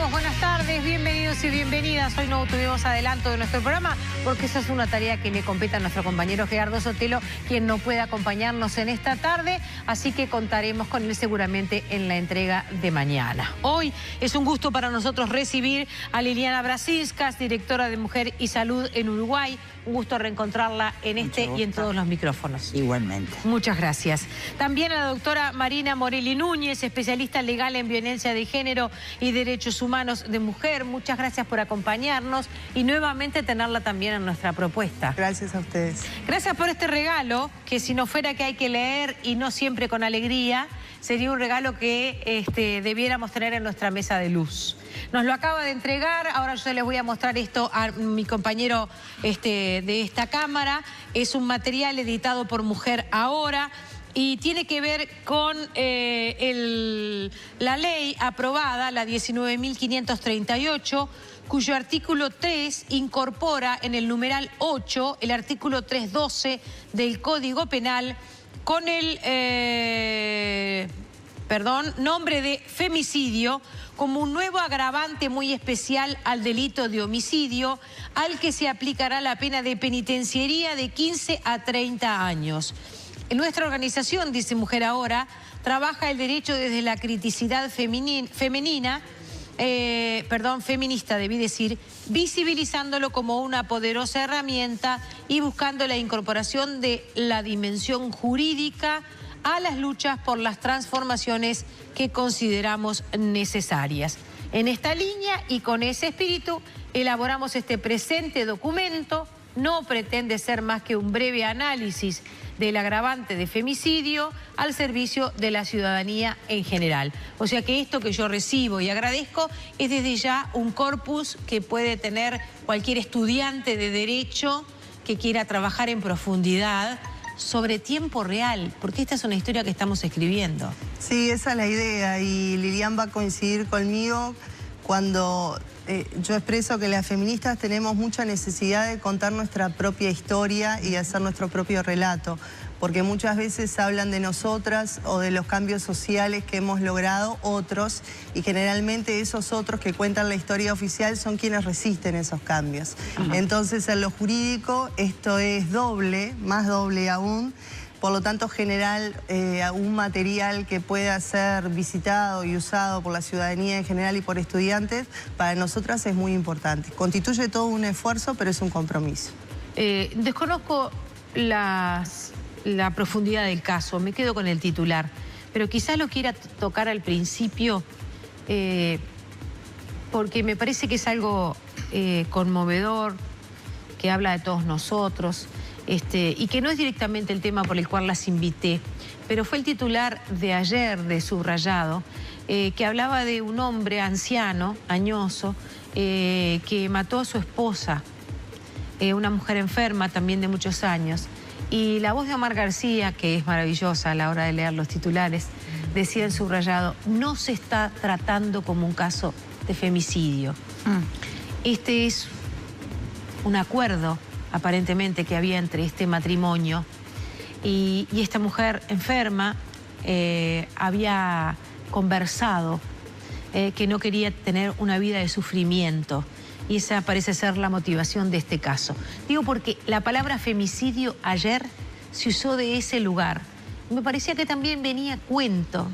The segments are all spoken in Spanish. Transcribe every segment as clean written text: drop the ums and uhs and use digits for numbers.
amigos? Buenas tardes, bienvenidos y bienvenidas. Hoy no tuvimos adelanto de nuestro programa porque esa es una tarea que le compete a nuestro compañero Gerardo Sotelo, quien no puede acompañarnos en esta tarde, así que contaremos con él seguramente en la entrega de mañana. Hoy es un gusto para nosotros recibir a Liliana Brasinskas, directora de Mujer y Salud en Uruguay. Un gusto reencontrarla en este y en todos los micrófonos. Igualmente. Muchas gracias. También a la doctora Marina Morelli Núñez, especialista legal en violencia de género y derechos humanos de mujer. Muchas gracias por acompañarnos y nuevamente tenerla también en nuestra propuesta. Gracias a ustedes. Gracias por este regalo, que si no fuera que hay que leer y no siempre con alegría, sería un regalo que debiéramos tener en nuestra mesa de luz. Nos lo acaba de entregar, ahora yo les voy a mostrar esto a mi compañero de esta cámara. Es un material editado por Mujer Ahora y tiene que ver con la ley aprobada, la 19.538, cuyo artículo 3 incorpora en el numeral 8 el artículo 312 del Código Penal con el nombre de femicidio como un nuevo agravante muy especial al delito de homicidio, al que se aplicará la pena de penitenciaría de 15 a 30 años. En nuestra organización, dice Mujer Ahora, trabaja el derecho desde la criticidad feminista, debí decir, visibilizándolo como una poderosa herramienta y buscando la incorporación de la dimensión jurídica a las luchas por las transformaciones que consideramos necesarias. En esta línea y con ese espíritu elaboramos este presente documento. No pretende ser más que un breve análisis del agravante de femicidio al servicio de la ciudadanía en general. O sea que esto que yo recibo y agradezco es desde ya un corpus que puede tener cualquier estudiante de Derecho que quiera trabajar en profundidad sobre tiempo real, porque esta es una historia que estamos escribiendo. Sí, esa es la idea y Lilian va a coincidir conmigo cuando yo expreso que las feministas tenemos mucha necesidad de contar nuestra propia historia y de hacer nuestro propio relato, porque muchas veces hablan de nosotras o de los cambios sociales que hemos logrado otros, y generalmente esos otros que cuentan la historia oficial son quienes resisten esos cambios. Ajá. Entonces en lo jurídico esto es doble, más doble aún. Por lo tanto, generar un material que pueda ser visitado y usado por la ciudadanía en general y por estudiantes, para nosotras es muy importante. Constituye todo un esfuerzo, pero es un compromiso. Desconozco la profundidad del caso, me quedo con el titular, pero quizás lo quiera tocar al principio, porque me parece que es algo conmovedor, que habla de todos nosotros, y que no es directamente el tema por el cual las invité, pero fue el titular de ayer de Subrayado, que hablaba de un hombre anciano, añoso, que mató a su esposa, una mujer enferma también de muchos años. Y la voz de Omar García, que es maravillosa a la hora de leer los titulares, decía en Subrayado: no se está tratando como un caso de femicidio. Este es un acuerdo aparentemente que había entre este matrimonio y esta mujer enferma. Había conversado que no quería tener una vida de sufrimiento, y esa parece ser la motivación de este caso. Digo porque la palabra femicidio ayer se usó de ese lugar. Me parecía que también venía a cuento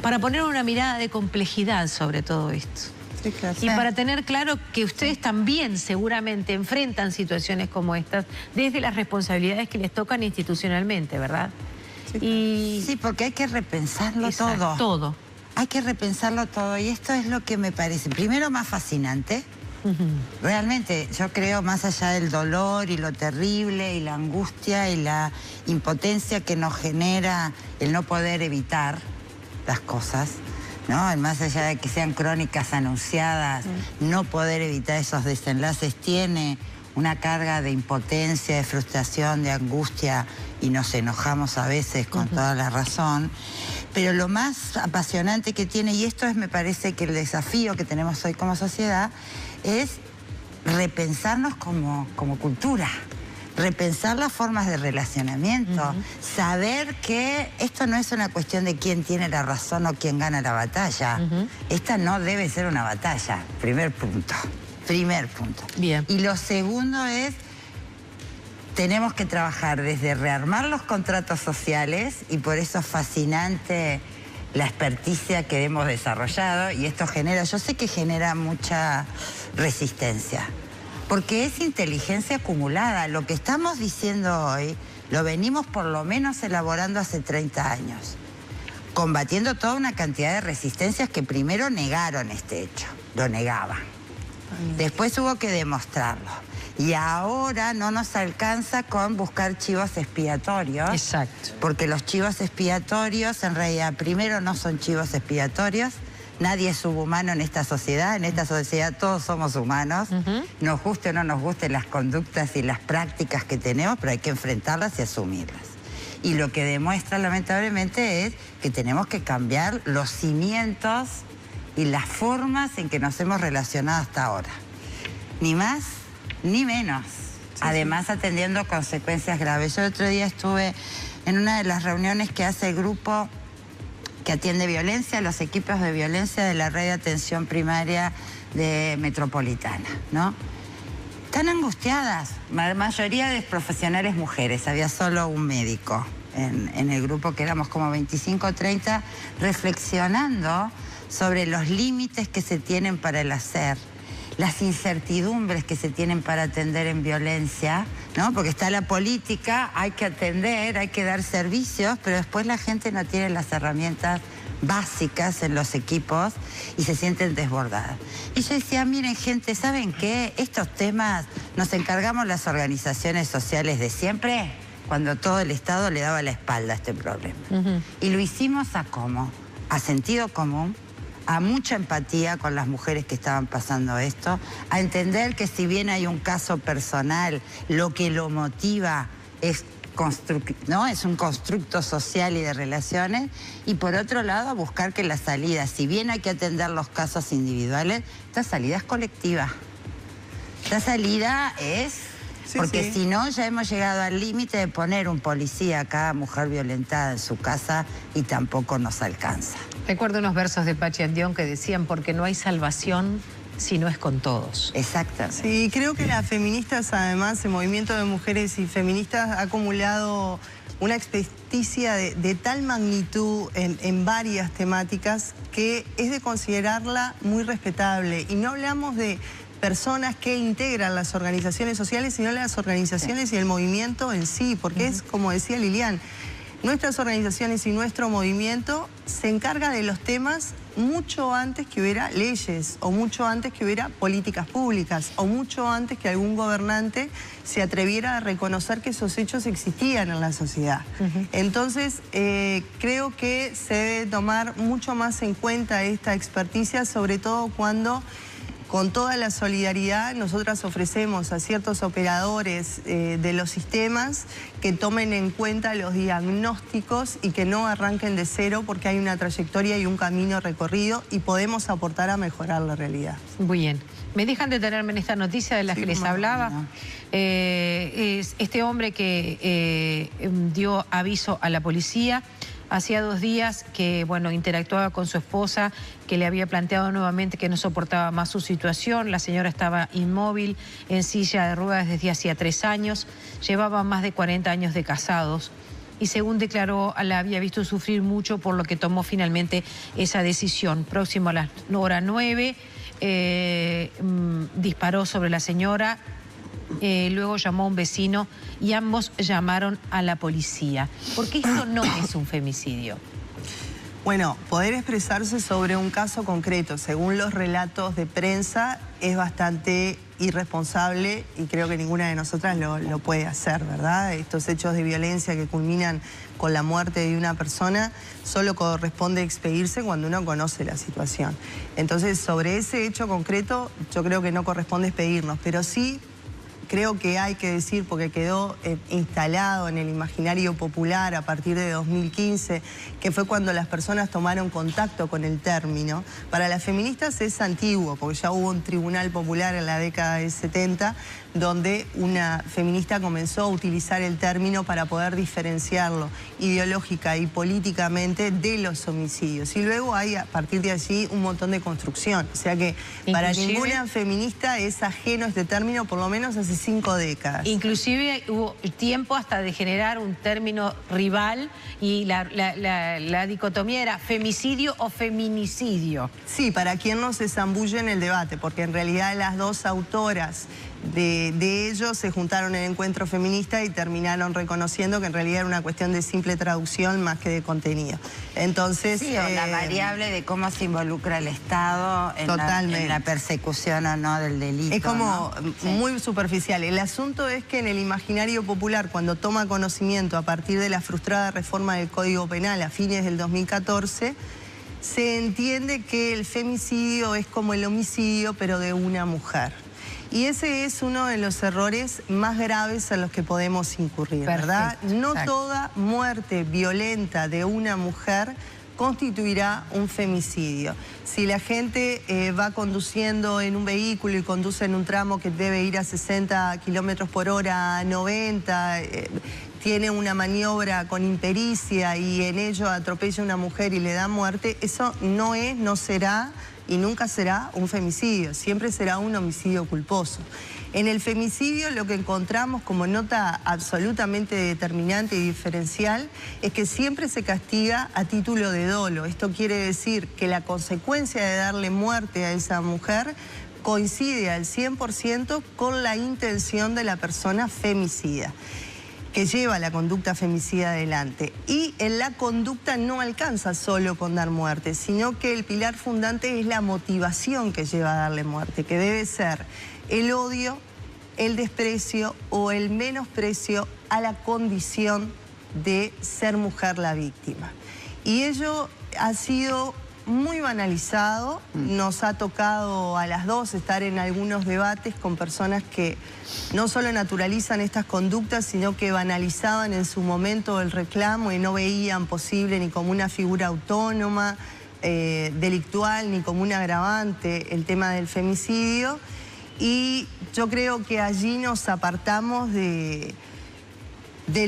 para poner una mirada de complejidad sobre todo esto. Sí, claro. Y para tener claro que ustedes también seguramente enfrentan situaciones como estas desde las responsabilidades que les tocan institucionalmente, ¿verdad? Sí, sí, porque hay que repensarlo todo. Hay que repensarlo todo, y esto es lo que me parece, primero, más fascinante. Realmente, yo creo, más allá del dolor y lo terrible y la angustia y la impotencia que nos genera el no poder evitar las cosas, ¿no? Más allá de que sean crónicas anunciadas, no poder evitar esos desenlaces tiene una carga de impotencia, de frustración, de angustia, y nos enojamos a veces con toda la razón. Pero lo más apasionante que tiene, y esto es, me parece que el desafío que tenemos hoy como sociedad, es repensarnos como cultura. repensar las formas de relacionamiento, saber que esto no es una cuestión de quién tiene la razón o quién gana la batalla. Esta no debe ser una batalla, primer punto. Bien. Y lo segundo es, tenemos que trabajar desde rearmar los contratos sociales, y por eso es fascinante la experticia que hemos desarrollado, y esto genera, yo sé que genera mucha resistencia, porque es inteligencia acumulada. Lo que estamos diciendo hoy lo venimos por lo menos elaborando hace 30 años, combatiendo toda una cantidad de resistencias que primero negaron este hecho, lo negaban. Después hubo que demostrarlo. Y ahora no nos alcanza con buscar chivos expiatorios. Exacto. Porque los chivos expiatorios, en realidad, primero no son chivos expiatorios. Nadie es subhumano en esta sociedad. En esta sociedad todos somos humanos. Nos guste o no nos gusten las conductas y las prácticas que tenemos, pero hay que enfrentarlas y asumirlas. Y lo que demuestra, lamentablemente, es que tenemos que cambiar los cimientos y las formas en que nos hemos relacionado hasta ahora. Ni más ni menos. Además, atendiendo consecuencias graves. Yo el otro día estuve en una de las reuniones que hace el grupo que atiende violencia, los equipos de violencia de la red de atención primaria de Metropolitana, ¿no? Están angustiadas. La mayoría de profesionales mujeres, había solo un médico en el grupo, que éramos como 25 o 30, reflexionando sobre los límites que se tienen para el hacer, las incertidumbres que se tienen para atender en violencia, ¿no? Porque está la política, hay que atender, hay que dar servicios, pero después la gente no tiene las herramientas básicas en los equipos y se sienten desbordadas. Y yo decía, miren gente, ¿saben qué? Estos temas nos encargamos las organizaciones sociales de siempre, cuando todo el Estado le daba la espalda a este problema. Y lo hicimos a ¿cómo? A sentido común, a mucha empatía con las mujeres que estaban pasando esto, a entender que si bien hay un caso personal, lo que lo motiva es un constructo social y de relaciones, y por otro lado a buscar que la salida, si bien hay que atender los casos individuales, esta salida es colectiva. Esta salida es... porque si no, ya hemos llegado al límite de poner un policía a cada mujer violentada en su casa y tampoco nos alcanza. Recuerdo unos versos de Pachi Andión que decían, porque no hay salvación si no es con todos. Exacto. Sí, creo que las feministas, además, el movimiento de mujeres y feministas ha acumulado una experticia de tal magnitud en varias temáticas que es de considerarla muy respetable. Y no hablamos de personas que integran las organizaciones sociales, sino las organizaciones y el movimiento en sí, porque es, como decía Lilian, nuestras organizaciones y nuestro movimiento se encarga de los temas mucho antes que hubiera leyes, o mucho antes que hubiera políticas públicas, o mucho antes que algún gobernante se atreviera a reconocer que esos hechos existían en la sociedad. Entonces, creo que se debe tomar mucho más en cuenta esta experticia, sobre todo cuando, con toda la solidaridad, nosotras ofrecemos a ciertos operadores de los sistemas que tomen en cuenta los diagnósticos y que no arranquen de cero, porque hay una trayectoria y un camino recorrido y podemos aportar a mejorar la realidad. Muy bien. ¿Me dejan detenerme en esta noticia de la que les hablaba? No. Es este hombre que dio aviso a la policía. Hacía 2 días que, bueno, interactuaba con su esposa, que le había planteado nuevamente que no soportaba más su situación. La señora estaba inmóvil, en silla de ruedas desde hacía 3 años. Llevaba más de 40 años de casados. Y según declaró, la había visto sufrir mucho, por lo que tomó finalmente esa decisión. Próximo a la hora 9, disparó sobre la señora. Luego llamó a un vecino y ambos llamaron a la policía. Porque esto no es un femicidio. Bueno, poder expresarse sobre un caso concreto, según los relatos de prensa, es bastante irresponsable y creo que ninguna de nosotras lo puede hacer, ¿verdad? Estos hechos de violencia que culminan con la muerte de una persona, solo corresponde expedirse cuando uno conoce la situación. Entonces, sobre ese hecho concreto, yo creo que no corresponde expedirnos, pero sí creo que hay que decir, porque quedó instalado en el imaginario popular a partir de 2015, que fue cuando las personas tomaron contacto con el término. Para las feministas es antiguo, porque ya hubo un tribunal popular en la década del 70, donde una feminista comenzó a utilizar el término para poder diferenciarlo ideológica y políticamente de los homicidios. Y luego hay a partir de allí un montón de construcción. O sea que para ninguna feminista es ajeno este término, por lo menos hace 5 décadas. Inclusive hubo tiempo hasta de generar un término rival y la dicotomía era femicidio o feminicidio. Sí, para quien no se zambulle en el debate, porque en realidad las dos autoras de ellos se juntaron en el encuentro feminista y terminaron reconociendo que en realidad era una cuestión de simple traducción más que de contenido. Entonces, sí, o la variable de cómo se involucra el Estado en la persecución o no del delito. Es como muy superficial. El asunto es que en el imaginario popular, cuando toma conocimiento a partir de la frustrada reforma del Código Penal a fines del 2014, se entiende que el femicidio es como el homicidio, pero de una mujer. Y ese es uno de los errores más graves a los que podemos incurrir, ¿verdad? No toda muerte violenta de una mujer constituirá un femicidio. Si la gente va conduciendo en un vehículo y conduce en un tramo que debe ir a 60 kilómetros por hora, a 90, tiene una maniobra con impericia y en ello atropella a una mujer y le da muerte, eso no es, no será y nunca será un femicidio, siempre será un homicidio culposo. En el femicidio lo que encontramos como nota absolutamente determinante y diferencial es que siempre se castiga a título de dolo. Esto quiere decir que la consecuencia de darle muerte a esa mujer coincide al 100% con la intención de la persona femicida, que lleva la conducta femicida adelante. Y en la conducta no alcanza solo con dar muerte, sino que el pilar fundante es la motivación que lleva a darle muerte, que debe ser el odio, el desprecio o el menosprecio a la condición de ser mujer la víctima. Y ello ha sido muy banalizado, nos ha tocado a las dos estar en algunos debates con personas que no solo naturalizan estas conductas, sino que banalizaban en su momento el reclamo y no veían posible ni como una figura autónoma, delictual, ni como un agravante el tema del femicidio. Y yo creo que allí nos apartamos del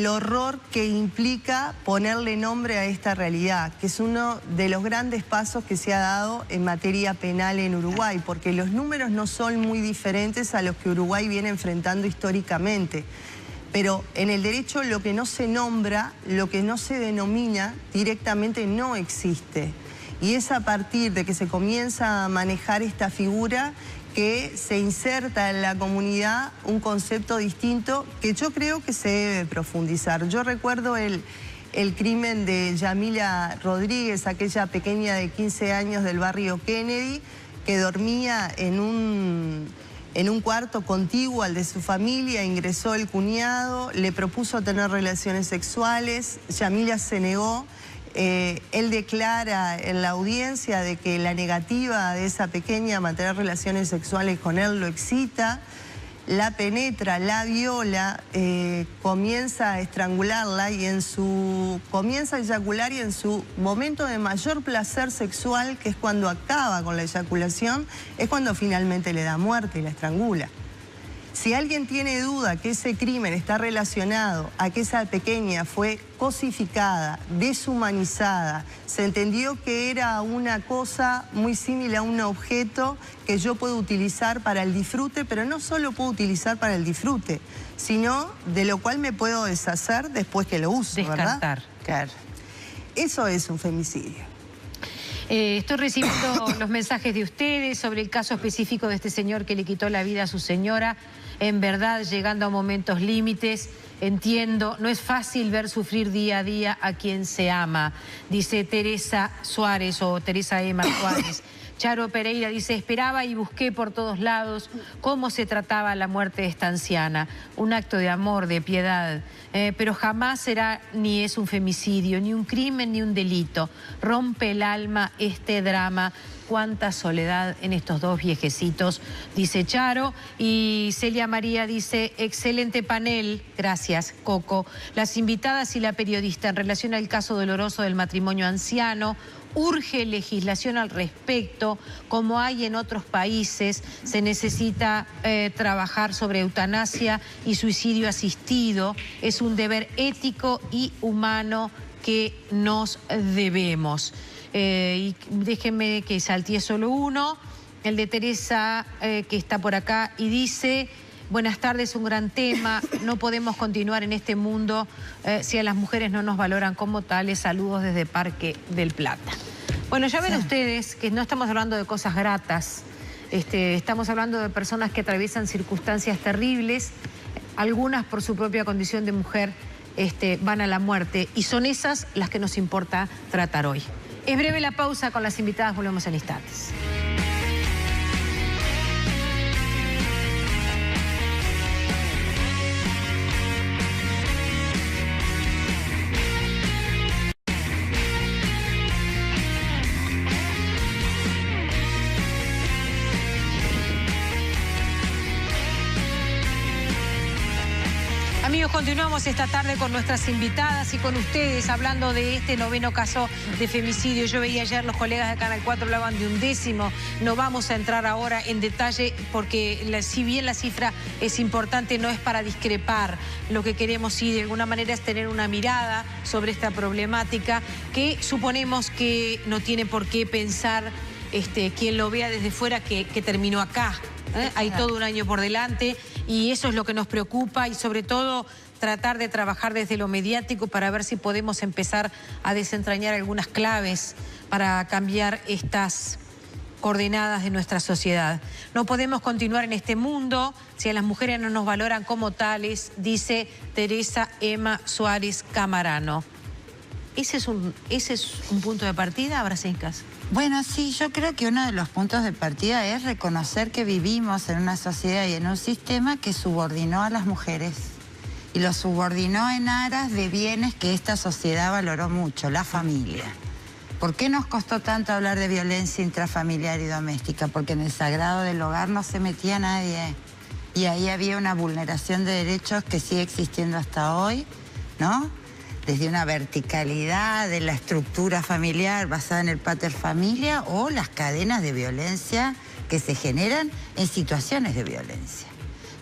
horror que implica ponerle nombre a esta realidad, que es uno de los grandes pasos que se ha dado en materia penal en Uruguay, porque los números no son muy diferentes a los que Uruguay viene enfrentando históricamente. Pero en el derecho lo que no se nombra, lo que no se denomina, directamente no existe. Y es a partir de que se comienza a manejar esta figura que se inserta en la comunidad un concepto distinto que yo creo que se debe profundizar. Yo recuerdo el crimen de Yamila Rodríguez, aquella pequeña de 15 años del barrio Kennedy, que dormía en un cuarto contiguo al de su familia. Ingresó el cuñado, le propuso tener relaciones sexuales, Yamila se negó. Él declara en la audiencia de que la negativa de esa pequeña a mantener relaciones sexuales con él lo excita, la penetra, la viola, comienza a estrangularla y comienza a eyacular y en su momento de mayor placer sexual, que es cuando acaba con la eyaculación, es cuando finalmente le da muerte y la estrangula. Si alguien tiene duda que ese crimen está relacionado a que esa pequeña fue cosificada, deshumanizada, se entendió que era una cosa muy similar a un objeto que yo puedo utilizar para el disfrute, pero no solo puedo utilizar para el disfrute, sino de lo cual me puedo deshacer después que lo uso, descartar. ¿verdad? Claro. Eso es un femicidio. Estoy recibiendo los mensajes de ustedes sobre el caso específico de este señor que le quitó la vida a su señora. En verdad, llegando a momentos límites, entiendo, no es fácil ver sufrir día a día a quien se ama, dice Teresa Suárez o Teresa Emma Suárez. Charo Pereira dice, esperaba y busqué por todos lados cómo se trataba la muerte de esta anciana. Un acto de amor, de piedad, pero jamás será ni es un femicidio, ni un crimen, ni un delito. Rompe el alma este drama. Cuánta soledad en estos dos viejecitos, dice Charo. Y Celia María dice, excelente panel, gracias Coco. Las invitadas y la periodista en relación al caso doloroso del matrimonio anciano, urge legislación al respecto, como hay en otros países. Se necesita trabajar sobre eutanasia y suicidio asistido. Es un deber ético y humano que nos debemos. Y déjenme que salteé solo uno, el de Teresa, que está por acá, y dice: buenas tardes, un gran tema. No podemos continuar en este mundo si a las mujeres no nos valoran como tales. Saludos desde Parque del Plata. Bueno, ya ven ustedes que no estamos hablando de cosas gratas. Estamos hablando de personas que atraviesan circunstancias terribles. Algunas, por su propia condición de mujer, van a la muerte. Y son esas las que nos importa tratar hoy. Es breve la pausa, con las invitadas volvemos en instantes. Amigos, continuamos esta tarde con nuestras invitadas y con ustedes hablando de este 9º caso de femicidio. Yo veía ayer, los colegas de Canal 4 hablaban de un 10º. No vamos a entrar ahora en detalle porque si bien la cifra es importante, no es para discrepar. Lo que queremos, sí, de alguna manera es tener una mirada sobre esta problemática que suponemos que no tiene por qué pensar quien lo vea desde fuera que terminó acá. Hay todo un año por delante y eso es lo que nos preocupa, y sobre todo tratar de trabajar desde lo mediático para ver si podemos empezar a desentrañar algunas claves para cambiar estas coordenadas de nuestra sociedad. No podemos continuar en este mundo si a las mujeres no nos valoran como tales, dice Teresa Emma Suárez Camarano. ¿Ese es un punto de partida, Brasencas? Bueno, sí, yo creo que uno de los puntos de partida es reconocer que vivimos en una sociedad y en un sistema que subordinó a las mujeres. Y lo subordinó en aras de bienes que esta sociedad valoró mucho, la familia. ¿Por qué nos costó tanto hablar de violencia intrafamiliar y doméstica? Porque en el sagrado del hogar no se metía nadie. Y ahí había una vulneración de derechos que sigue existiendo hasta hoy, ¿no? Desde una verticalidad de la estructura familiar basada en el paterfamilia o las cadenas de violencia que se generan en situaciones de violencia,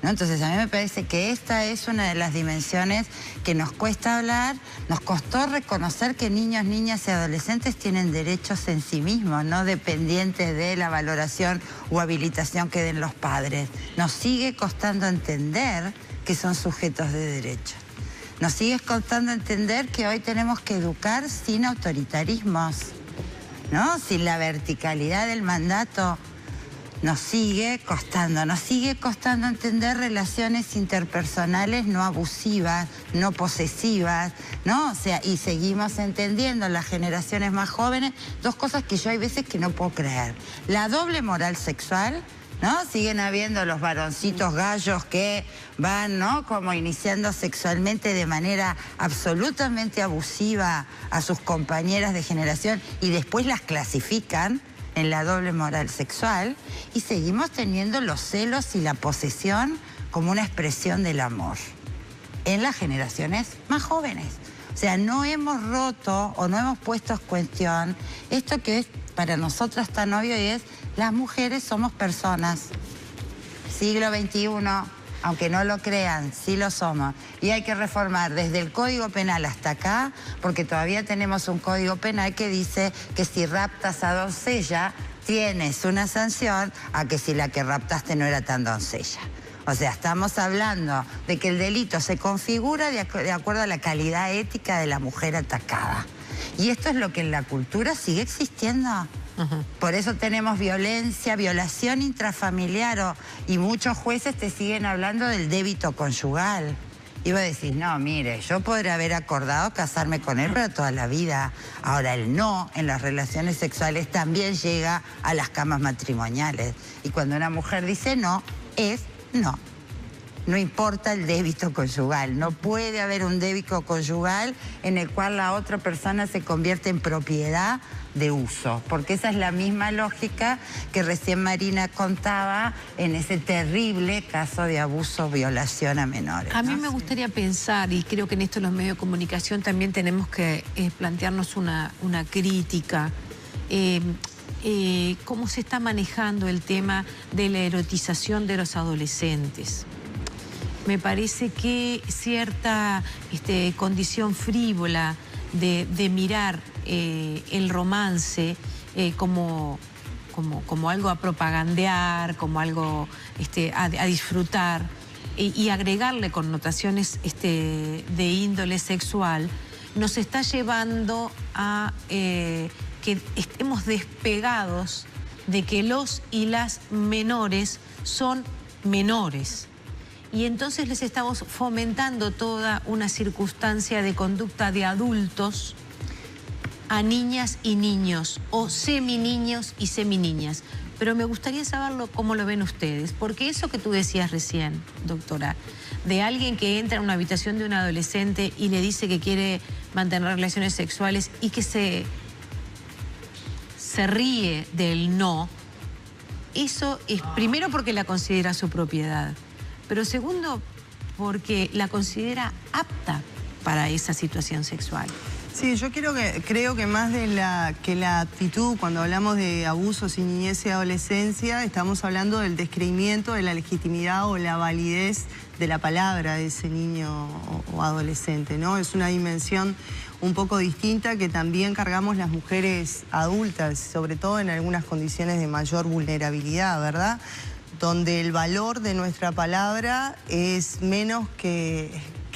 ¿no? Entonces a mí me parece que esta es una de las dimensiones que nos cuesta hablar. Nos costó reconocer que niños, niñas y adolescentes tienen derechos en sí mismos, no dependientes de la valoración o habilitación que den los padres. Nos sigue costando entender que son sujetos de derecho. Nos sigue costando entender que hoy tenemos que educar sin autoritarismos, ¿no? Sin la verticalidad del mandato. Nos sigue costando entender relaciones interpersonales no abusivas, no posesivas, ¿no? O sea, y seguimos entendiendo en las generaciones más jóvenes dos cosas que yo hay veces que no puedo creer. La doble moral sexual, ¿no? Siguen habiendo los varoncitos gallos que van, ¿no?, como iniciando sexualmente de manera absolutamente abusiva a sus compañeras de generación y después las clasifican en la doble moral sexual, y seguimos teniendo los celos y la posesión como una expresión del amor en las generaciones más jóvenes. O sea, no hemos roto o no hemos puesto en cuestión esto que es para nosotras tan obvio, y es: las mujeres somos personas. Siglo XXI, aunque no lo crean, sí lo somos. Y hay que reformar desde el Código Penal hasta acá, porque todavía tenemos un Código Penal que dice que si raptas a doncella, tienes una sanción a que si la que raptaste no era tan doncella. O sea, estamos hablando de que el delito se configura de acuerdo a la calidad ética de la mujer atacada. Y esto es lo que en la cultura sigue existiendo. Por eso tenemos violencia, violación intrafamiliar, y muchos jueces te siguen hablando del débito conyugal. Y vos decís: no, mire, yo podré haber acordado casarme con él para toda la vida. Ahora, el no en las relaciones sexuales también llega a las camas matrimoniales. Y cuando una mujer dice no, es no. No importa el débito conyugal. No puede haber un débito conyugal en el cual la otra persona se convierte en propiedad de uso, porque esa es la misma lógica que recién Marina contaba en ese terrible caso de abuso, violación a menores. A mí me gustaría pensar, y creo que en esto los medios de comunicación también tenemos que plantearnos una crítica. cómo se está manejando el tema de la erotización de los adolescentes. Me parece que cierta condición frívola de mirar el romance como algo a propagandear, como algo a disfrutar y agregarle connotaciones de índole sexual, nos está llevando a que estemos despegados de que los y las menores son menores. Y entonces les estamos fomentando toda una circunstancia de conducta de adultos a niñas y niños, o seminiños y seminiñas. Pero me gustaría saberlo cómo lo ven ustedes, porque eso que tú decías recién, doctora, de alguien que entra en una habitación de un adolescente y le dice que quiere mantener relaciones sexuales y que se ríe del no, eso es primero porque la considera su propiedad, pero segundo porque la considera apta para esa situación sexual. Sí, yo creo que más de la actitud, cuando hablamos de abusos y niñez y adolescencia, estamos hablando del descreimiento de la legitimidad o la validez de la palabra de ese niño o adolescente, ¿no? Es una dimensión un poco distinta que también cargamos las mujeres adultas, sobre todo en algunas condiciones de mayor vulnerabilidad, ¿verdad? Donde el valor de nuestra palabra es menos que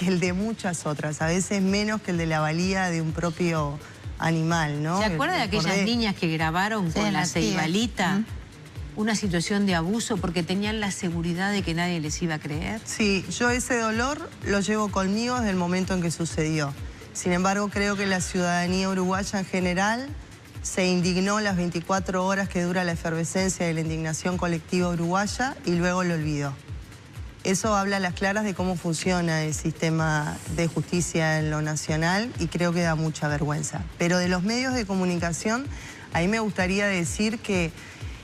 el de muchas otras, a veces menos que el de la valía de un propio animal, ¿no? ¿Se acuerda de aquellas niñas que grabaron con la ceibalita una situación de abuso porque tenían la seguridad de que nadie les iba a creer? Sí, yo ese dolor lo llevo conmigo desde el momento en que sucedió. Sin embargo, creo que la ciudadanía uruguaya en general se indignó las 24 horas que dura la efervescencia de la indignación colectiva uruguaya y luego lo olvidó. Eso habla a las claras de cómo funciona el sistema de justicia en lo nacional y creo que da mucha vergüenza. Pero de los medios de comunicación, a mí me gustaría decir que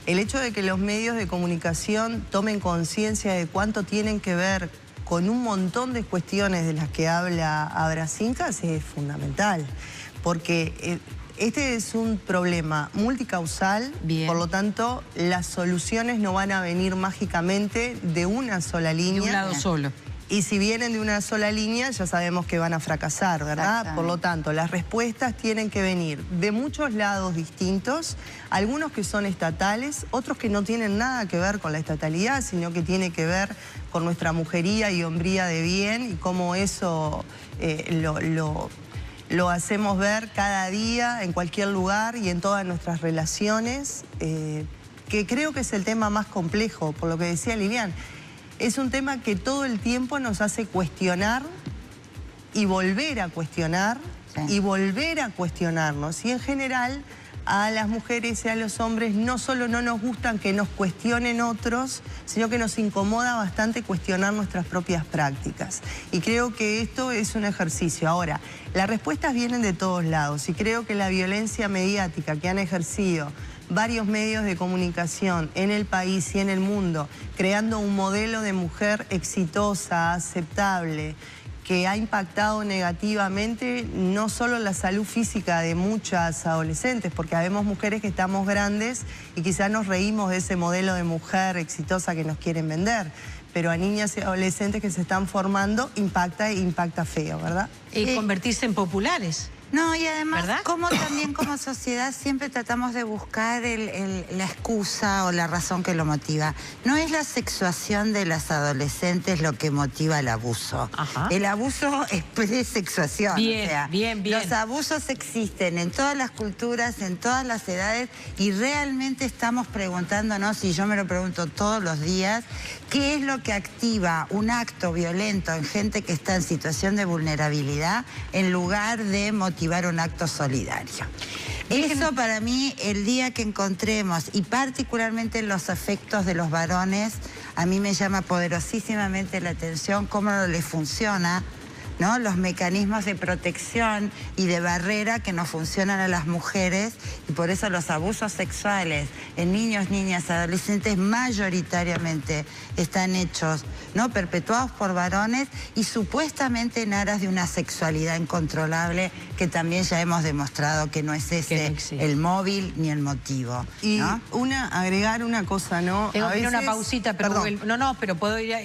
el hecho de que los medios de comunicación tomen conciencia de cuánto tienen que ver con un montón de cuestiones de las que habla Abracincas es fundamental, porque este es un problema multicausal. Bien. Por lo tanto, las soluciones no van a venir mágicamente de una sola línea. De un lado solo. Y si vienen de una sola línea, ya sabemos que van a fracasar, ¿verdad? Por lo tanto, las respuestas tienen que venir de muchos lados distintos, algunos que son estatales, otros que no tienen nada que ver con la estatalidad, sino que tiene que ver con nuestra mujería y hombría de bien y cómo eso lo hacemos ver cada día, en cualquier lugar y en todas nuestras relaciones, que creo que es el tema más complejo, por lo que decía Lilian. Es un tema que todo el tiempo nos hace cuestionar y volver a cuestionar y volver a cuestionarnos. Y en general a las mujeres y a los hombres no solo no nos gustan que nos cuestionen otros, sino que nos incomoda bastante cuestionar nuestras propias prácticas. Y creo que esto es un ejercicio. Ahora, las respuestas vienen de todos lados y creo que la violencia mediática que han ejercido varios medios de comunicación en el país y en el mundo, creando un modelo de mujer exitosa, aceptable, que ha impactado negativamente no solo la salud física de muchas adolescentes, porque habemos mujeres que estamos grandes y quizás nos reímos de ese modelo de mujer exitosa que nos quieren vender, pero a niñas y adolescentes que se están formando impacta feo, ¿verdad? Y convertirse en populares. No, y además, como también como sociedad siempre tratamos de buscar la excusa o la razón que lo motiva. No es la sexuación de las adolescentes lo que motiva el abuso. Ajá. El abuso es presexuación. Bien, o sea, bien. Los abusos existen en todas las culturas, en todas las edades, y realmente estamos preguntándonos, y yo me lo pregunto todos los días, ¿qué es lo que activa un acto violento en gente que está en situación de vulnerabilidad en lugar de motivar un acto solidario? Eso para mí, el día que encontremos, y particularmente los afectos de los varones, a mí me llama poderosísimamente la atención cómo no les funciona ¿no? Los mecanismos de protección y de barrera que nos funcionan a las mujeres, y por eso los abusos sexuales en niños, niñas, adolescentes mayoritariamente están hechos, ¿no? Perpetuados por varones y supuestamente en aras de una sexualidad incontrolable que también ya hemos demostrado que no es ese el móvil ni el motivo, ¿no? Y agregar una cosa, ¿no? Tengo que ir a una pausita, pero pero puedo ir a...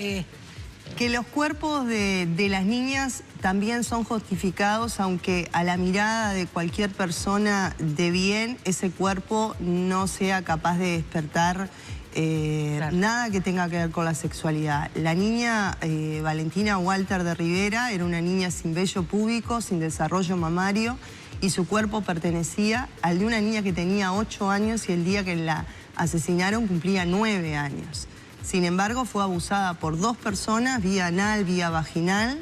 Que los cuerpos de las niñas también son justificados, aunque a la mirada de cualquier persona de bien, ese cuerpo no sea capaz de despertar nada que tenga que ver con la sexualidad. La niña Valentina Walter de Rivera era una niña sin vello púbico, sin desarrollo mamario, y su cuerpo pertenecía al de una niña que tenía 8 años y el día que la asesinaron cumplía 9 años. Sin embargo, fue abusada por 2 personas, vía anal, vía vaginal,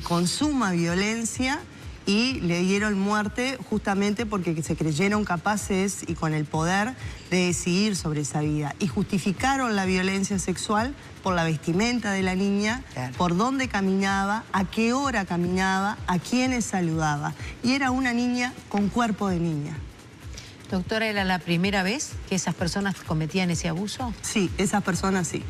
con suma violencia, y le dieron muerte justamente porque se creyeron capaces y con el poder de decidir sobre esa vida. Y justificaron la violencia sexual por la vestimenta de la niña, por dónde caminaba, a qué hora caminaba, a quiénes saludaba. Y era una niña con cuerpo de niña. Doctora, ¿era la primera vez que esas personas cometían ese abuso? Sí, esas personas sí.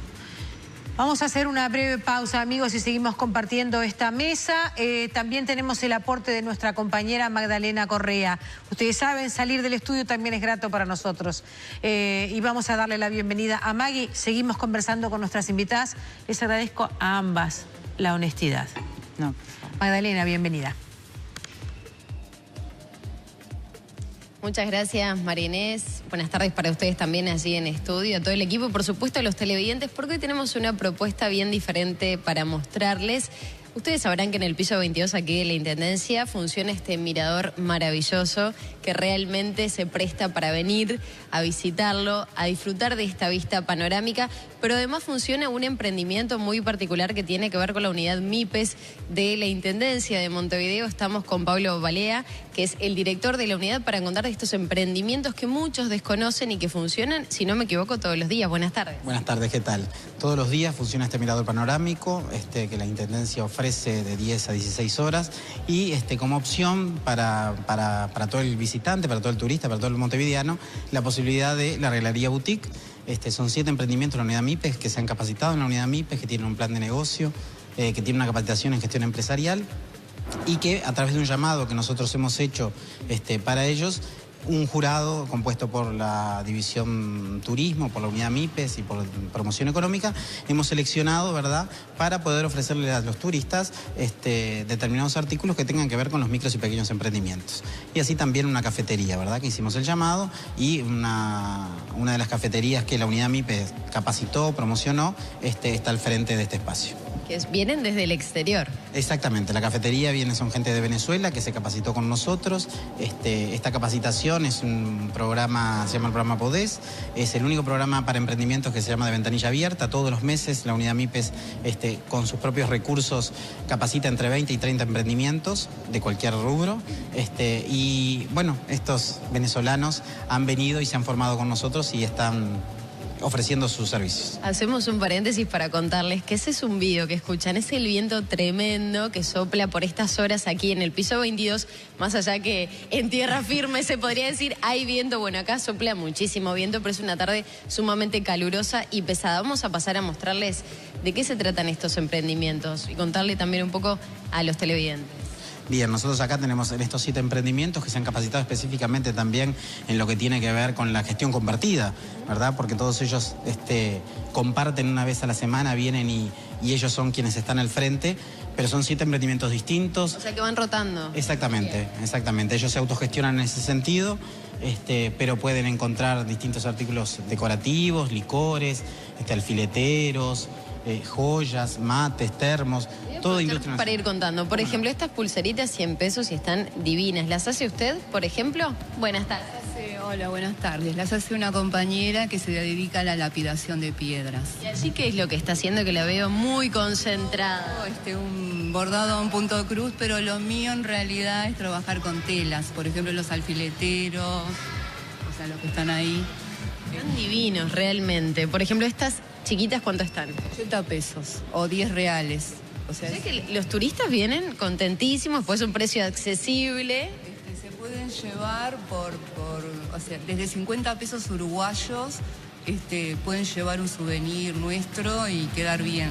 Vamos a hacer una breve pausa, amigos, y seguimos compartiendo esta mesa. También tenemos el aporte de nuestra compañera Magdalena Correa. Ustedes saben, salir del estudio también es grato para nosotros. Y vamos a darle la bienvenida a Maggie. Seguimos conversando con nuestras invitadas. Les agradezco a ambas la honestidad. Magdalena, bienvenida. Muchas gracias, María Inés. Buenas tardes para ustedes también allí en estudio, a todo el equipo y por supuesto a los televidentes, porque hoy tenemos una propuesta bien diferente para mostrarles. Ustedes sabrán que en el piso 22 aquí de la Intendencia funciona este mirador maravilloso que realmente se presta para venir a visitarlo, a disfrutar de esta vista panorámica, pero además funciona un emprendimiento muy particular que tiene que ver con la unidad MIPES de la Intendencia de Montevideo. Estamos con Pablo Balea, que es el director de la unidad, para contar de estos emprendimientos que muchos desconocen y que funcionan, si no me equivoco, todos los días. Buenas tardes. Buenas tardes, ¿qué tal? Todos los días funciona este mirador panorámico que la Intendencia ofrece de 10 a 16 horas y como opción para todo el visitante, para todo el turista, para todo el montevideano, la posibilidad de la regalería boutique. Son 7 emprendimientos en la unidad MIPES que se han capacitado en la unidad MIPES, que tienen un plan de negocio, que tienen una capacitación en gestión empresarial y que a través de un llamado que nosotros hemos hecho para ellos, un jurado compuesto por la División Turismo, por la unidad MIPES y por Promoción Económica, hemos seleccionado, ¿verdad?, para poder ofrecerle a los turistas determinados artículos que tengan que ver con los micros y pequeños emprendimientos. Y así también una cafetería, ¿verdad?, que hicimos el llamado, y una de las cafeterías que la unidad MIPES capacitó, promocionó, está al frente de este espacio. Que vienen desde el exterior. Exactamente, la cafetería son gente de Venezuela que se capacitó con nosotros. Esta capacitación es un programa, se llama el programa PODES, es el único programa para emprendimientos que se llama de ventanilla abierta. Todos los meses la unidad MIPES con sus propios recursos capacita entre 20 y 30 emprendimientos de cualquier rubro. Y bueno, estos venezolanos han venido y se han formado con nosotros y están ofreciendo sus servicios. Hacemos un paréntesis para contarles que ese es un video que escuchan, es el viento tremendo que sopla por estas horas aquí en el piso 22, más allá que en tierra firme se podría decir hay viento. Bueno, acá sopla muchísimo viento, pero es una tarde sumamente calurosa y pesada. Vamos a pasar a mostrarles de qué se tratan estos emprendimientos y contarle también un poco a los televidentes. Bien, nosotros acá tenemos en estos 7 emprendimientos que se han capacitado específicamente también en lo que tiene que ver con la gestión compartida, ¿verdad? Porque todos ellos comparten una vez a la semana, vienen y ellos son quienes están al frente, pero son 7 emprendimientos distintos. O sea que van rotando. Exactamente, exactamente. Ellos se autogestionan en ese sentido, pero pueden encontrar distintos artículos decorativos, licores, alfileteros, joyas, mates, termos, todo industria. Para ir contando, por ejemplo, estas pulseritas 100 pesos y están divinas. ¿Las hace usted, por ejemplo? Buenas tardes. Hola, buenas tardes. Las hace una compañera que se dedica a la lapidación de piedras. ¿Y allí qué es lo que está haciendo, que la veo muy concentrada? Un bordado a un punto cruz, pero lo mío en realidad es trabajar con telas. Por ejemplo, los alfileteros, o sea, los que están ahí. Están divinos, realmente. Por ejemplo, estas chiquitas, ¿cuánto están? 80 pesos o 10 reales. O sea que los turistas vienen contentísimos, pues es un precio accesible. Se pueden llevar o sea, desde 50 pesos uruguayos, pueden llevar un souvenir nuestro y quedar bien.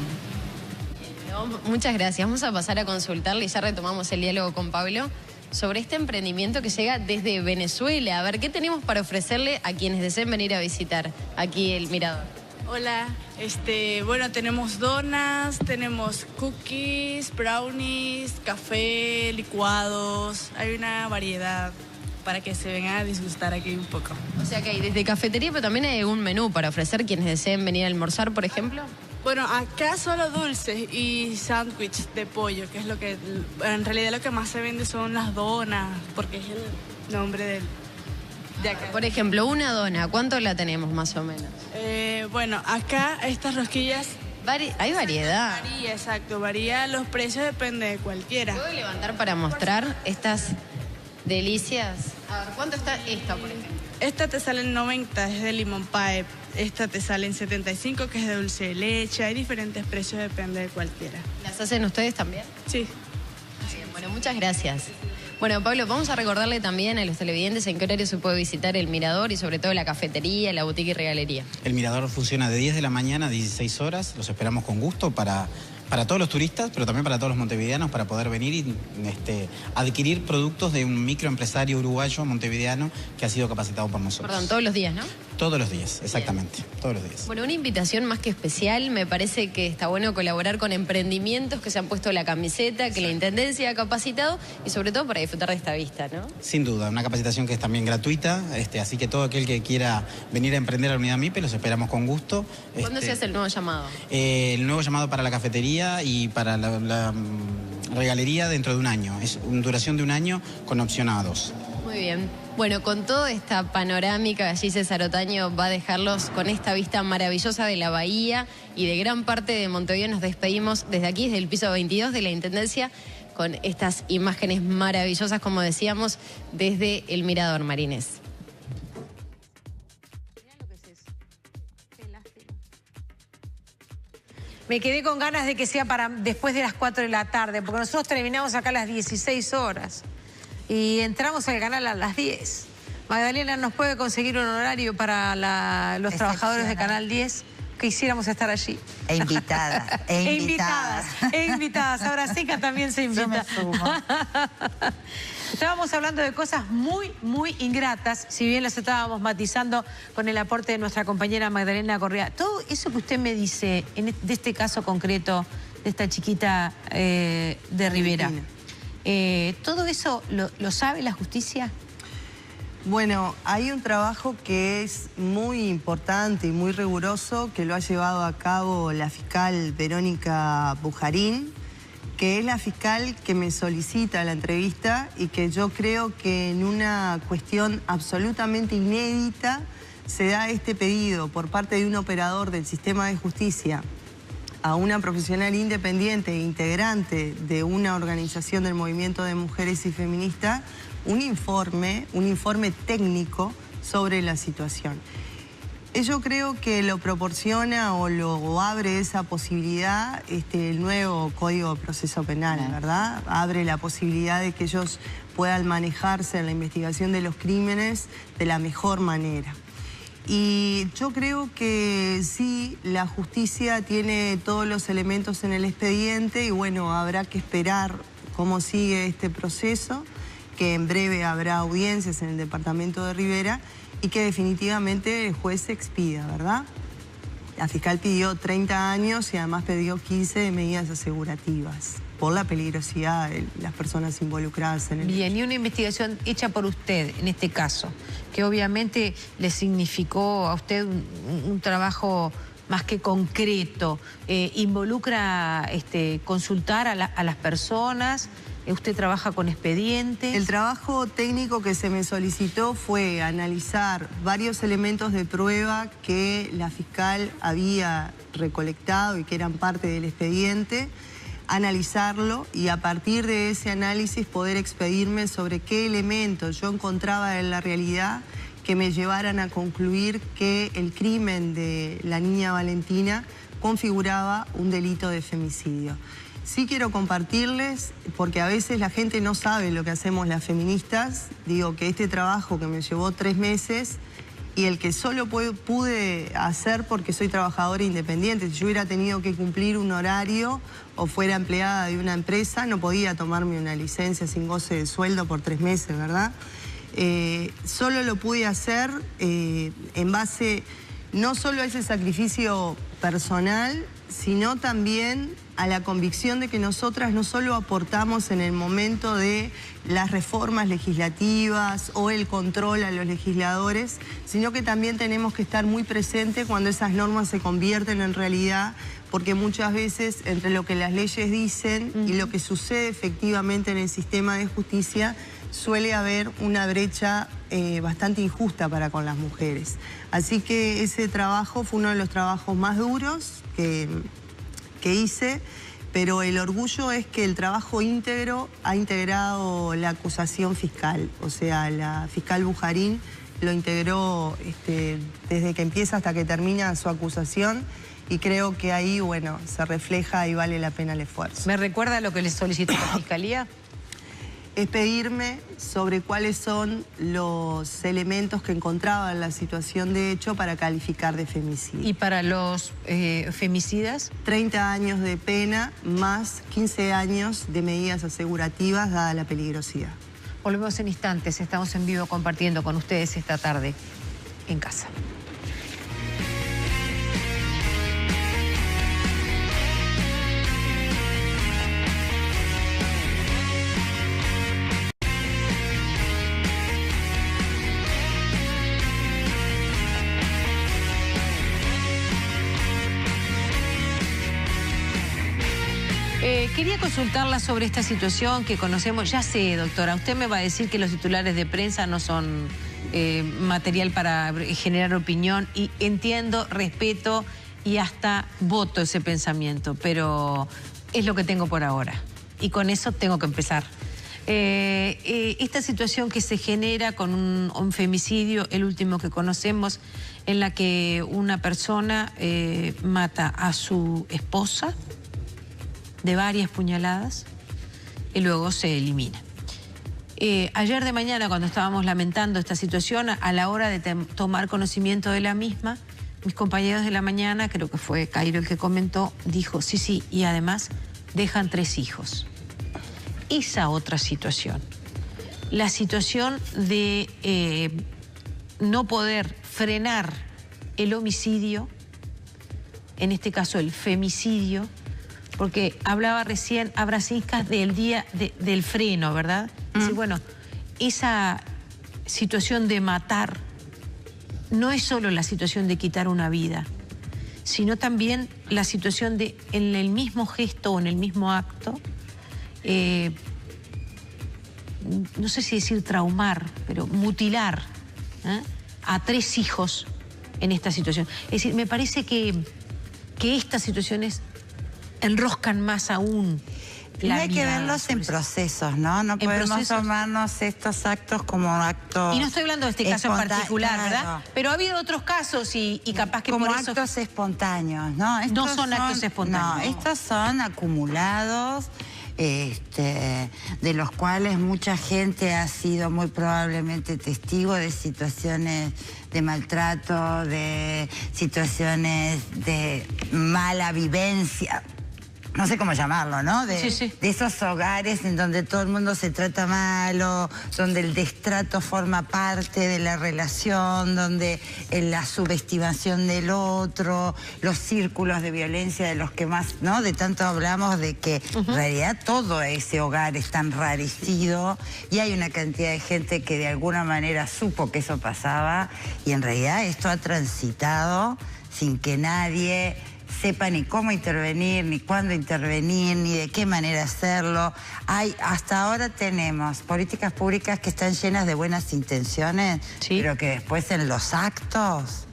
Muchas gracias. Vamos a pasar a consultarle y ya retomamos el diálogo con Pablo sobre este emprendimiento que llega desde Venezuela. A ver, ¿qué tenemos para ofrecerle a quienes deseen venir a visitar aquí el Mirador? Hola, bueno, tenemos donas, tenemos cookies, brownies, café, licuados, hay una variedad para que se vengan a disgustar aquí un poco. O sea que hay desde cafetería, pero también hay un menú para ofrecer quienes deseen venir a almorzar, por ejemplo. Bueno, acá solo dulces y sándwich de pollo, que es lo que, en realidad lo que más se vende son las donas, porque es el nombre de acá. Por ejemplo, una dona, ¿cuánto la tenemos más o menos? Bueno, acá estas rosquillas... Hay variedad. Varía, exacto, varía los precios, depende de cualquiera. ¿Puedo levantar para mostrar estas delicias? A ver, ¿cuánto está esta, por ejemplo? Esta te sale en 90, es de limón pie. Esta te sale en 75, que es de dulce de leche. Hay diferentes precios, depende de cualquiera. ¿Las hacen ustedes también? Sí. Bien, bueno, muchas gracias. Bueno, Pablo, vamos a recordarle también a los televidentes en qué horario se puede visitar el Mirador y sobre todo la cafetería, la boutique y regalería. El Mirador funciona de 10 de la mañana a 16 horas. Los esperamos con gusto para todos los turistas, pero también para todos los montevideanos, para poder venir y adquirir productos de un microempresario uruguayo montevideano que ha sido capacitado por nosotros. Perdón, todos los días, ¿no? Todos los días, exactamente, todos los días. Bueno, una invitación más que especial, me parece que está bueno colaborar con emprendimientos que se han puesto la camiseta, que la Intendencia ha capacitado y sobre todo para disfrutar de esta vista, ¿no? Sin duda, una capacitación que es también gratuita, así que todo aquel que quiera venir a emprender a la Unidad MIPE, los esperamos con gusto. ¿Cuándo se hace el nuevo llamado? El nuevo llamado para la cafetería y para la regalería dentro de un año, es una duración de un año con opción a 2. Muy bien. Bueno, con toda esta panorámica, allí César Otaño va a dejarlos con esta vista maravillosa de la bahía y de gran parte de Montevideo. Nos despedimos desde aquí, desde el piso 22 de la Intendencia, con estas imágenes maravillosas, como decíamos, desde el Mirador, Marines. Me quedé con ganas de que sea para después de las 4 de la tarde, porque nosotros terminamos acá a las 16 horas. Y entramos al canal a las 10. Magdalena, ¿nos puede conseguir un horario para los trabajadores de Canal 10? Que quisiéramos estar allí. E invitadas. E invitadas. Ahora Seca también se invita. Yo me sumo. Estábamos hablando de cosas muy, muy ingratas, si bien las estábamos matizando con el aporte de nuestra compañera Magdalena Correa. Todo eso que usted me dice, de este caso concreto, de esta chiquita de Rivera, ¿todo eso lo sabe la justicia? Bueno, hay un trabajo que es muy importante y muy riguroso que lo ha llevado a cabo la fiscal Verónica Bujarín, que es la fiscal que me solicita la entrevista y que yo creo que en una cuestión absolutamente inédita se da este pedido por parte de un operador del sistema de justicia a una profesional independiente e integrante de una organización del movimiento de mujeres y feministas, un informe técnico sobre la situación. Yo creo que lo proporciona o abre esa posibilidad el nuevo Código de Proceso Penal, ¿verdad? Abre la posibilidad de que ellos puedan manejarse en la investigación de los crímenes de la mejor manera. Y yo creo que sí, la justicia tiene todos los elementos en el expediente y bueno, habrá que esperar cómo sigue este proceso, que en breve habrá audiencias en el departamento de Rivera y que definitivamente el juez se expida, ¿verdad? La fiscal pidió 30 años y además pidió 15 de medidas asegurativas por la peligrosidad de las personas involucradas en el hecho. Bien, y una investigación hecha por usted, en este caso, que obviamente le significó a usted un trabajo más que concreto, involucra consultar a las personas. ¿Usted trabaja con expedientes? El trabajo técnico que se me solicitó fue analizar varios elementos de prueba que la fiscal había recolectado y que eran parte del expediente, analizarlo y a partir de ese análisis poder expedirme sobre qué elementos yo encontraba en la realidad que me llevaran a concluir que el crimen de la niña Valentina configuraba un delito de femicidio. Sí quiero compartirles, porque a veces la gente no sabe lo que hacemos las feministas, digo que este trabajo que me llevó 3 meses y el que solo pude hacer porque soy trabajadora independiente. Si yo hubiera tenido que cumplir un horario o fuera empleada de una empresa, no podía tomarme una licencia sin goce de sueldo por 3 meses, ¿verdad? Solo lo pude hacer en base no solo a ese sacrificio personal, sino también a la convicción de que nosotras no solo aportamos en el momento de las reformas legislativas o el control a los legisladores, sino que también tenemos que estar muy presentes cuando esas normas se convierten en realidad, porque muchas veces entre lo que las leyes dicen y lo que sucede efectivamente en el sistema de justicia suele haber una brecha bastante injusta para con las mujeres. Así que ese trabajo fue uno de los trabajos más duros que hice, pero el orgullo es que el trabajo íntegro ha integrado la acusación fiscal, o sea, la fiscal Bujarín lo integró desde que empieza hasta que termina su acusación, y creo que ahí, bueno, se refleja y vale la pena el esfuerzo. ¿Me recuerda lo que le solicitó la Fiscalía? Es pedirme sobre cuáles son los elementos que encontraba en la situación de hecho para calificar de femicidio. ¿Y para los femicidas? 30 años de pena más 15 años de medidas asegurativas dada la peligrosidad. Volvemos en instantes, estamos en vivo compartiendo con ustedes esta tarde en casa. Quería consultarla sobre esta situación que conocemos. Ya sé, doctora, usted me va a decir que los titulares de prensa no son material para generar opinión, y entiendo, respeto y hasta voto ese pensamiento, pero es lo que tengo por ahora y con eso tengo que empezar. Esta situación que se genera con un femicidio, el último que conocemos, en la que una persona mata a su esposa de varias puñaladas y luego se elimina. Ayer de mañana, cuando estábamos lamentando esta situación, a la hora de tomar conocimiento de la misma, mis compañeros de la mañana, creo que fue Cairo el que comentó, dijo, sí, y además dejan 3 hijos. Esa otra situación, la situación de no poder frenar el homicidio, en este caso el femicidio, porque hablaba recién Abracinskas del día del freno, ¿verdad? Sí, bueno, esa situación de matar no es solo la situación de quitar una vida, sino también la situación de, en el mismo gesto o en el mismo acto, no sé si decir traumar, pero mutilar a 3 hijos en esta situación. Es decir, me parece que estas situaciones enroscan más aún la hay que verlos en procesos, ¿no? No podemos tomarnos estos actos como actos. Y no estoy hablando de este caso en particular, ¿verdad? Pero ha habido otros casos y capaz que como por eso... actos espontáneos, ¿no? Estos no son actos espontáneos. No, estos son acumulados, de los cuales mucha gente ha sido muy probablemente testigo de situaciones de maltrato, de situaciones de mala vivencia. No sé cómo llamarlo, ¿no? De esos hogares en donde todo el mundo se trata mal, o donde el destrato forma parte de la relación, donde la subestimación del otro, los círculos de violencia de los que más, ¿no? De tanto hablamos de que en realidad todo ese hogar está enrarecido y hay una cantidad de gente que de alguna manera supo que eso pasaba, y en realidad esto ha transitado sin que nadie sepa ni cómo intervenir, ni cuándo intervenir, ni de qué manera hacerlo. Hasta ahora tenemos políticas públicas que están llenas de buenas intenciones, pero que después en los actos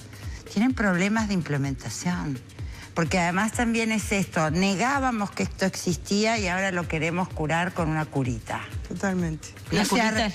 tienen problemas de implementación. Porque además también es esto, negábamos que esto existía y ahora lo queremos curar con una curita. Totalmente. La curita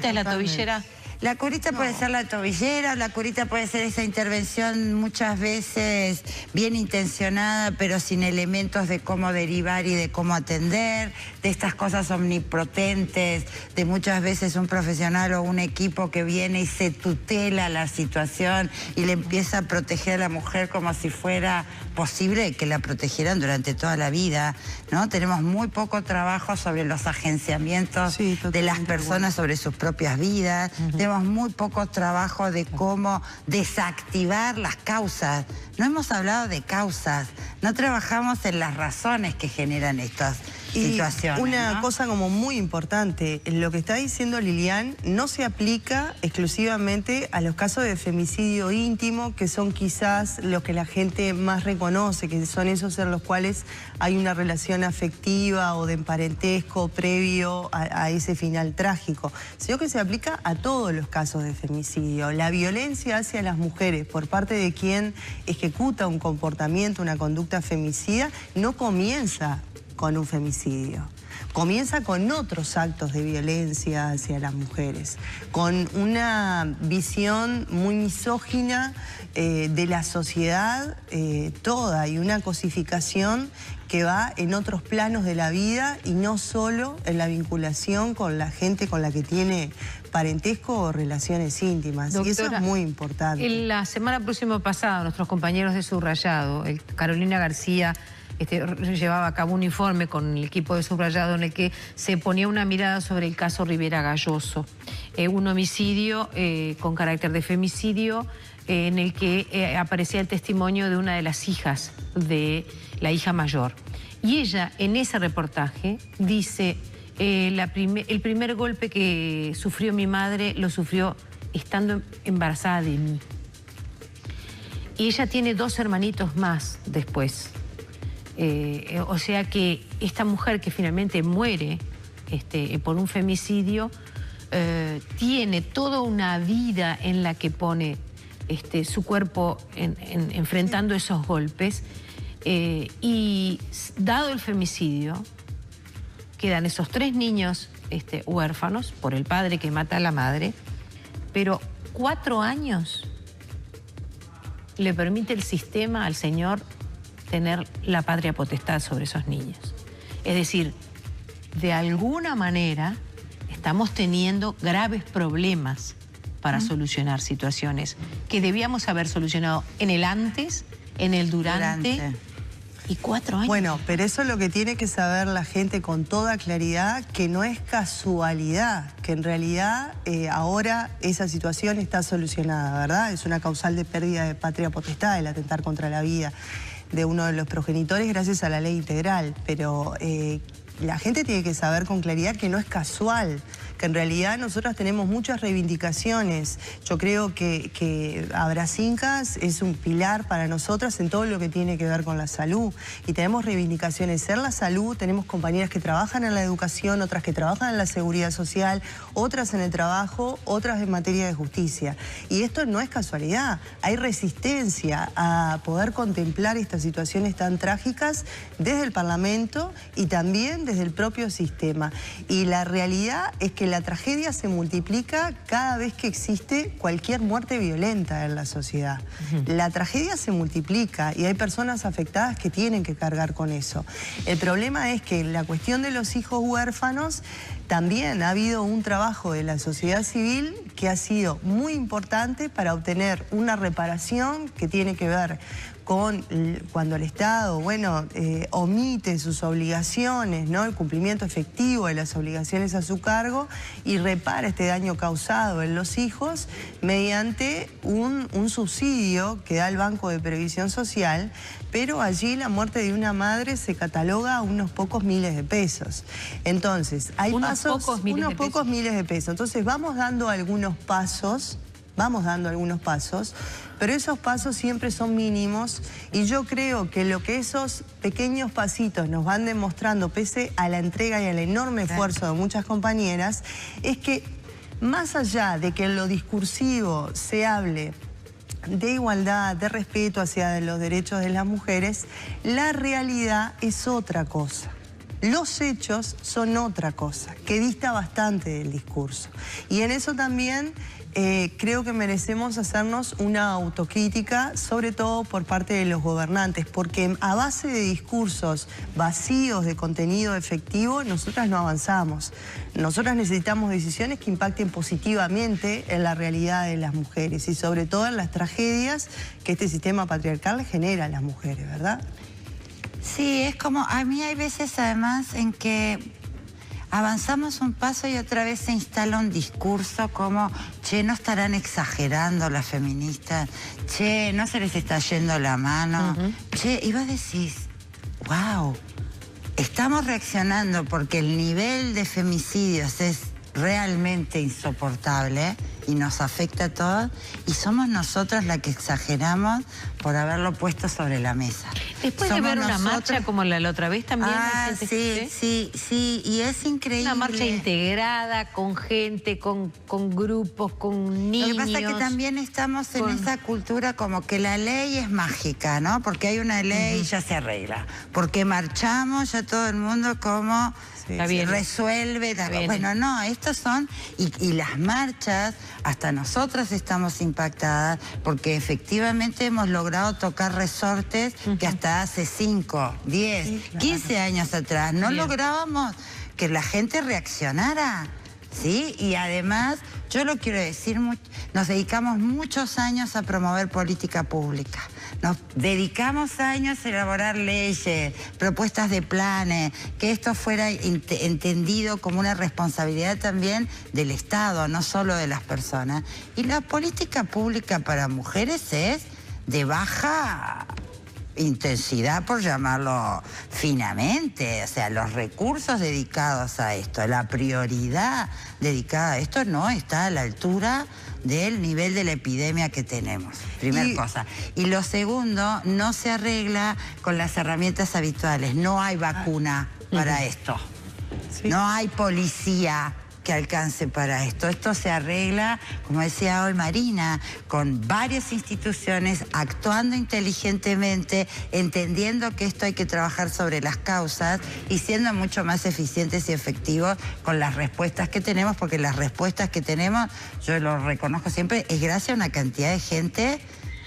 es la tobillera. La curita puede ser la tobillera, la curita puede ser esa intervención muchas veces bien intencionada, pero sin elementos de cómo derivar y de cómo atender, de estas cosas omnipotentes, de muchas veces un profesional o un equipo que viene y se tutela la situación y le empieza a proteger a la mujer como si fuera posible que la protegieran durante toda la vida, ¿no? Tenemos muy poco trabajo sobre los agenciamientos de las personas sobre sus propias vidas, tenemos muy poco trabajo de cómo desactivar las causas. No hemos hablado de causas, no trabajamos en las razones que generan estas situaciones. Una cosa como muy importante, lo que está diciendo Lilian no se aplica exclusivamente a los casos de femicidio íntimo, que son quizás los que la gente más reconoce, que son esos en los cuales hay una relación afectiva o de parentesco previo a ese final trágico, sino que se aplica a todos los casos de femicidio. La violencia hacia las mujeres por parte de quien ejecuta un comportamiento, una conducta femicida, no comienza con un femicidio. Comienza con otros actos de violencia hacia las mujeres, con una visión muy misógina de la sociedad toda y una cosificación que va en otros planos de la vida y no solo en la vinculación con la gente con la que tiene parentesco o relaciones íntimas. Doctora, y eso es muy importante. La semana próxima pasada, nuestros compañeros de Subrayado, Carolina García, llevaba a cabo un informe con el equipo de Subrayado en el que se ponía una mirada sobre el caso Rivera Galloso, un homicidio con carácter de femicidio en el que aparecía el testimonio de una de las hijas de la hija mayor. Y ella en ese reportaje dice, el primer golpe que sufrió mi madre lo sufrió estando embarazada de mí. Y ella tiene 2 hermanitos más después. O sea que esta mujer que finalmente muere por un femicidio tiene toda una vida en la que pone su cuerpo enfrentando esos golpes y dado el femicidio quedan esos 3 niños huérfanos por el padre que mata a la madre, pero 4 años le permite el sistema al señor tener la patria potestad sobre esos niños. Es decir, de alguna manera estamos teniendo graves problemas para solucionar situaciones que debíamos haber solucionado en el antes, en el durante. Y 4 años. Bueno, pero eso es lo que tiene que saber la gente con toda claridad, que no es casualidad, que en realidad ahora esa situación está solucionada, ¿verdad? Es una causal de pérdida de patria potestad, el atentar contra la vida de uno de los progenitores gracias a la ley integral, pero la gente tiene que saber con claridad que no es casual, que en realidad nosotras tenemos muchas reivindicaciones. Yo creo que Abracincas es un pilar para nosotras en todo lo que tiene que ver con la salud. Y tenemos reivindicaciones en la salud, tenemos compañeras que trabajan en la educación, otras que trabajan en la seguridad social, otras en el trabajo, otras en materia de justicia. Y esto no es casualidad, hay resistencia a poder contemplar estas situaciones tan trágicas desde el Parlamento y también desde el propio sistema. Y la realidad es que la tragedia se multiplica cada vez que existe cualquier muerte violenta en la sociedad. La tragedia se multiplica y hay personas afectadas que tienen que cargar con eso. El problema es que en la cuestión de los hijos huérfanos también ha habido un trabajo de la sociedad civil que ha sido muy importante para obtener una reparación que tiene que ver con cuando el Estado, omite sus obligaciones, ¿no? El cumplimiento efectivo de las obligaciones a su cargo y repara este daño causado en los hijos mediante un subsidio que da el Banco de Previsión Social, pero allí la muerte de una madre se cataloga a unos pocos miles de pesos. Entonces, hay unos pocos miles de pesos. Entonces, vamos dando algunos pasos, pero esos pasos siempre son mínimos y yo creo que lo que esos pequeños pasitos nos van demostrando, pese a la entrega y al enorme esfuerzo de muchas compañeras, es que más allá de que en lo discursivo se hable de igualdad, de respeto hacia los derechos de las mujeres, la realidad es otra cosa. Los hechos son otra cosa, que dista bastante del discurso. Y en eso también creo que merecemos hacernos una autocrítica, sobre todo por parte de los gobernantes, porque a base de discursos vacíos de contenido efectivo, nosotras no avanzamos. Nosotras necesitamos decisiones que impacten positivamente en la realidad de las mujeres y sobre todo en las tragedias que este sistema patriarcal le genera a las mujeres, ¿verdad? Sí, es como, a mí hay veces además en que avanzamos un paso y otra vez se instala un discurso como, che, no estarán exagerando las feministas, che, no se les está yendo la mano, che, y vos decís, wow, estamos reaccionando porque el nivel de femicidios es realmente insoportable y nos afecta a todos, y somos nosotras las que exageramos por haberlo puesto sobre la mesa. Después de ver una marcha como la otra vez también. Sí, y es increíble. Una marcha integrada, con gente, con grupos, con niños. Lo que pasa es que también estamos en esa cultura como que la ley es mágica, ¿no? Porque hay una ley y ya se arregla. Porque marchamos, ya todo el mundo como resuelve. Bueno, no, estos son... Y las marchas, hasta nosotras estamos impactadas porque efectivamente hemos logrado tocar resortes que hasta hace 5, 10, 15 años atrás no lográbamos que la gente reaccionara, ¿sí? Y además, yo lo quiero decir, nos dedicamos muchos años a promover política pública. Nos dedicamos años a elaborar leyes, propuestas de planes, que esto fuera entendido como una responsabilidad también del Estado, no solo de las personas. Y la política pública para mujeres es de baja intensidad, por llamarlo finamente. O sea, los recursos dedicados a esto, la prioridad dedicada a esto no está a la altura del nivel de la epidemia que tenemos. Primera cosa. Y lo segundo, no se arregla con las herramientas habituales. No hay vacuna para esto. No hay policía que alcance para esto. Esto se arregla, como decía hoy Marina, con varias instituciones actuando inteligentemente, entendiendo que esto hay que trabajar sobre las causas y siendo mucho más eficientes y efectivos con las respuestas que tenemos, porque las respuestas que tenemos, yo lo reconozco siempre, es gracias a una cantidad de gente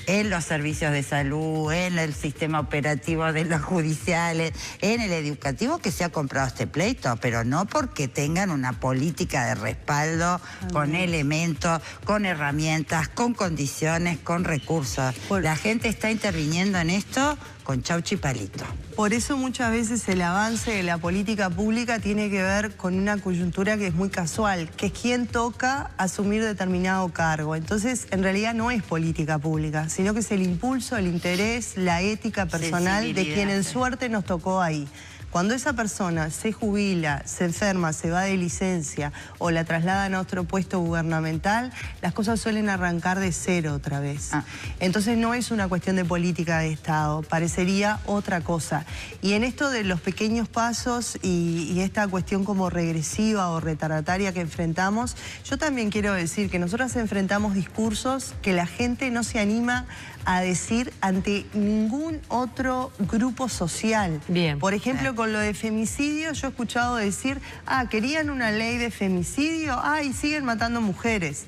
en los servicios de salud, en el sistema operativo de los judiciales, en el educativo, que se ha comprado este pleito, pero no porque tengan una política de respaldo con elementos, con herramientas, con condiciones, con recursos. La gente está interviniendo en esto con chaucho y palito. Por eso muchas veces el avance de la política pública tiene que ver con una coyuntura que es muy casual, que es quién toca asumir determinado cargo. Entonces, en realidad no es política pública, sino que es el impulso, el interés, la ética personal de quien en suerte nos tocó ahí. Cuando esa persona se jubila, se enferma, se va de licencia o la trasladan a otro puesto gubernamental, las cosas suelen arrancar de cero otra vez. Entonces no es una cuestión de política de Estado, parecería otra cosa. Y en esto de los pequeños pasos y esta cuestión como regresiva o retardataria que enfrentamos, yo también quiero decir que nosotras enfrentamos discursos que la gente no se anima a decir ante ningún otro grupo social. Bien. Por ejemplo, con lo de femicidio, yo he escuchado decir, querían una ley de femicidio, y siguen matando mujeres.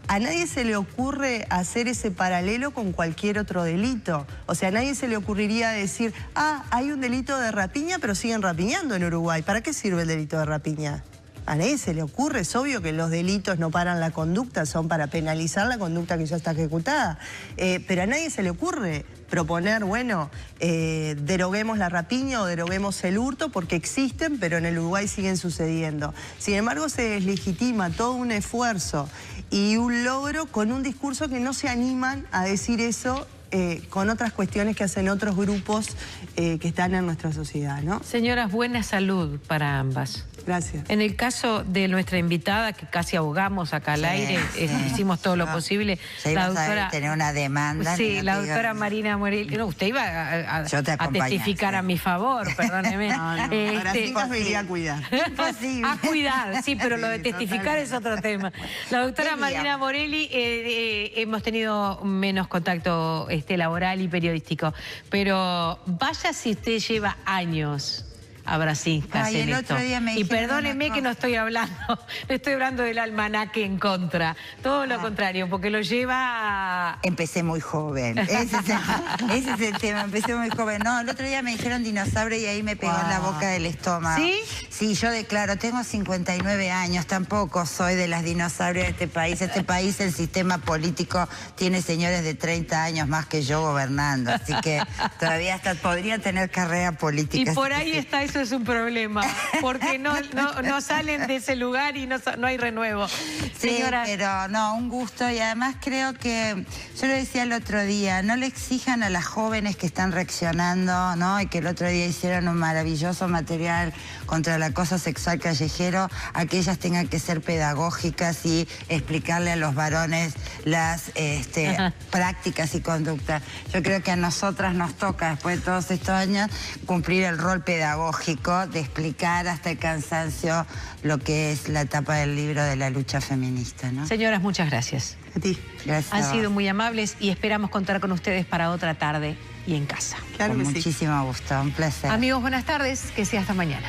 A nadie se le ocurre hacer ese paralelo con cualquier otro delito. O sea, a nadie se le ocurriría decir, hay un delito de rapiña, pero siguen rapiñando en Uruguay. ¿Para qué sirve el delito de rapiña? A nadie se le ocurre, es obvio que los delitos no paran la conducta, son para penalizar la conducta que ya está ejecutada. Pero a nadie se le ocurre proponer, bueno, deroguemos la rapiña o deroguemos el hurto porque existen, pero en el Uruguay siguen sucediendo. Sin embargo, se deslegitima todo un esfuerzo y un logro con un discurso que no se animan a decir eso con otras cuestiones que hacen otros grupos que están en nuestra sociedad, ¿no? Señoras, buena salud para ambas. Gracias. En el caso de nuestra invitada, que casi ahogamos acá al aire, hicimos todo lo posible. La doctora, tener una demanda. Sí, la doctora Marina Morelli. No, usted iba a testificar a mi favor, perdóneme. Ahora sí me iría a cuidar. Imposible. A cuidar, sí, pero lo de testificar es otro tema. La doctora Marina Morelli, hemos tenido menos contacto laboral y periodístico, pero vaya si usted lleva años abracistas en esto. Y perdónenme que no estoy hablando del almanaque en contra. Todo lo contrario, porque lo lleva a... Empecé muy joven. Ese es el tema, empecé muy joven. No, el otro día me dijeron dinosaurio y ahí me pegó en la boca del estómago. ¿Sí? Sí, yo declaro, tengo 59 años, tampoco soy de las dinosaurios de este país. Este país, el sistema político, tiene señores de 30 años más que yo gobernando, así que todavía hasta podría tener carrera política. Y por ahí está, eso es un problema, porque no salen de ese lugar y no hay renuevo. Sí, señora... pero no, un gusto, y además creo que, yo lo decía el otro día, no le exijan a las jóvenes que están reaccionando, ¿no? Y que el otro día hicieron un maravilloso material contra el acoso sexual callejero, a que ellas tengan que ser pedagógicas y explicarle a los varones las prácticas y conductas. Yo creo que a nosotras nos toca, después de todos estos años, cumplir el rol pedagógico de explicar hasta el cansancio lo que es la etapa del libro de la lucha feminista, ¿no? Señoras, muchas gracias. A ti. Gracias. Han sido muy amables y esperamos contar con ustedes para otra tarde y en casa. Claro que sí. Muchísimo gusto, un placer. Amigos, buenas tardes, que sea hasta mañana.